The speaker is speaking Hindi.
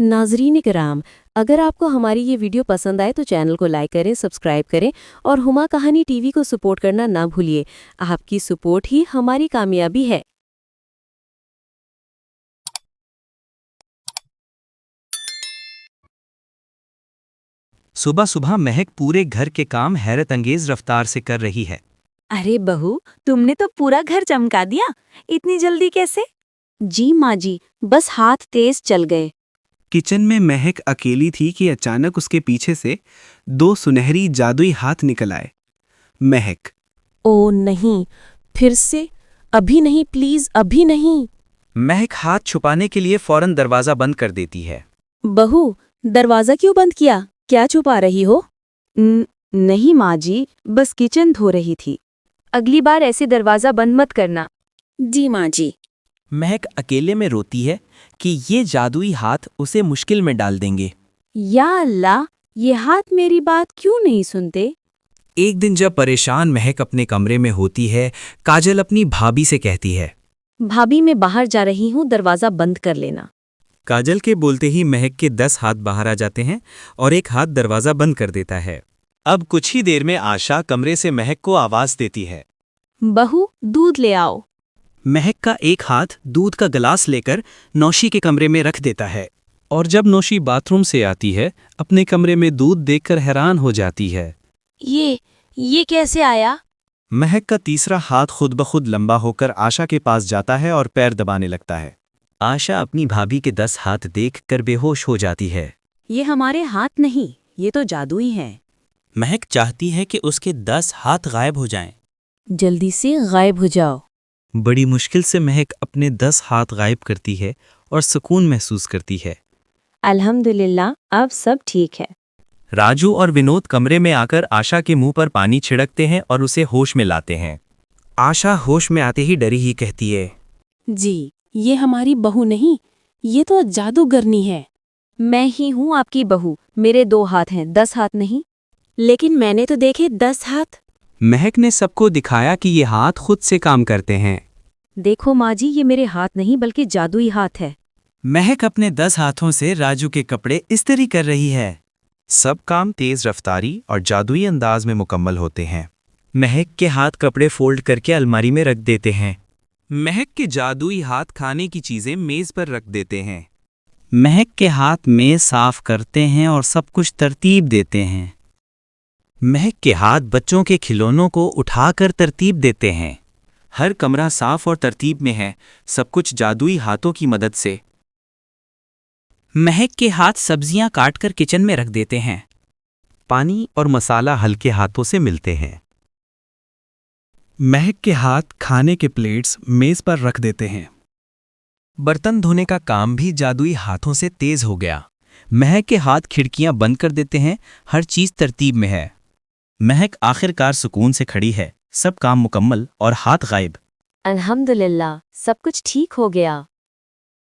नाज़रीन किराम, अगर आपको हमारी ये वीडियो पसंद आए तो चैनल को लाइक करें, सब्सक्राइब करें और हुमा कहानी टीवी को सपोर्ट करना ना भूलिए। आपकी सपोर्ट ही हमारी कामयाबी है। सुबह सुबह महक पूरे घर के काम हैरत अंगेज रफ्तार से कर रही है। अरे बहू, तुमने तो पूरा घर चमका दिया। इतनी जल्दी कैसे? जी माँ जी, बस हाथ तेज चल गए। किचन में महक अकेली थी कि अचानक उसके पीछे से दो सुनहरी जादुई हाथ निकल आए। महक, ओ नहीं, फिर से? अभी नहीं, प्लीज अभी नहीं। महक हाथ छुपाने के लिए फौरन दरवाजा बंद कर देती है। बहू, दरवाजा क्यों बंद किया? क्या छुपा रही हो? नहीं माँ जी, बस किचन धो रही थी। अगली बार ऐसे दरवाजा बंद मत करना। जी माँ जी। महक अकेले में रोती है कि ये जादुई हाथ उसे मुश्किल में डाल देंगे। या अल्लाह, ये हाथ मेरी बात क्यों नहीं सुनते? एक दिन जब परेशान महक अपने कमरे में होती है, काजल अपनी भाभी से कहती है, भाभी मैं बाहर जा रही हूँ, दरवाजा बंद कर लेना। काजल के बोलते ही महक के 10 हाथ बाहर आ जाते हैं और एक हाथ दरवाजा बंद कर देता है। अब कुछ ही देर में आशा कमरे से महक को आवाज देती है। बहू, दूध ले आओ। महक का एक हाथ दूध का गिलास लेकर नौशी के कमरे में रख देता है और जब नौशी बाथरूम से आती है, अपने कमरे में दूध देखकर हैरान हो जाती है। ये कैसे आया? महक का तीसरा हाथ खुद ब खुद लंबा होकर आशा के पास जाता है और पैर दबाने लगता है। आशा अपनी भाभी के 10 हाथ देखकर बेहोश हो जाती है। ये हमारे हाथ नहीं, ये तो जादुई है। महक चाहती है कि उसके 10 हाथ गायब हो जाएं। जल्दी से गायब हो जाओ। बड़ी मुश्किल से महक अपने 10 हाथ गायब करती है और सुकून महसूस करती है। अल्हम्दुलिल्लाह, अब सब ठीक है। राजू और विनोद कमरे में आकर आशा के मुंह पर पानी छिड़कते हैं और उसे होश में लाते हैं। आशा होश में आते ही डरी ही कहती है, जी, ये हमारी बहू नहीं, ये तो जादूगरनी है। मैं ही हूँ आपकी बहू, मेरे 2 हाथ हैं, 10 हाथ नहीं। लेकिन मैंने तो देखे 10 हाथ। महक ने सबको दिखाया कि ये हाथ खुद से काम करते हैं। देखो माँ जी, ये मेरे हाथ नहीं बल्कि जादुई हाथ है। महक अपने 10 हाथों से राजू के कपड़े इस्त्री कर रही है। सब काम तेज रफ्तारी और जादुई अंदाज में मुकम्मल होते हैं। महक के हाथ कपड़े फोल्ड करके अलमारी में रख देते हैं। महक के जादुई हाथ खाने की चीजें मेज पर रख देते हैं। महक के हाथ मेज साफ करते हैं और सब कुछ तरतीब देते हैं। महक के हाथ बच्चों के खिलौनों को उठाकर तरतीब देते हैं। हर कमरा साफ और तरतीब में है, सब कुछ जादुई हाथों की मदद से। महक के हाथ सब्जियां काटकर किचन में रख देते हैं। पानी और मसाला हल्के हाथों से मिलते हैं। महक के हाथ खाने के प्लेट्स मेज पर रख देते हैं। बर्तन धोने का काम भी जादुई हाथों से तेज हो गया। महक के हाथ खिड़कियां बंद कर देते हैं, हर चीज तरतीब में है। महक आखिरकार सुकून से खड़ी है, सब काम मुकम्मल और हाथ गायब। अल्हम्दुलिल्लाह, सब कुछ ठीक हो गया।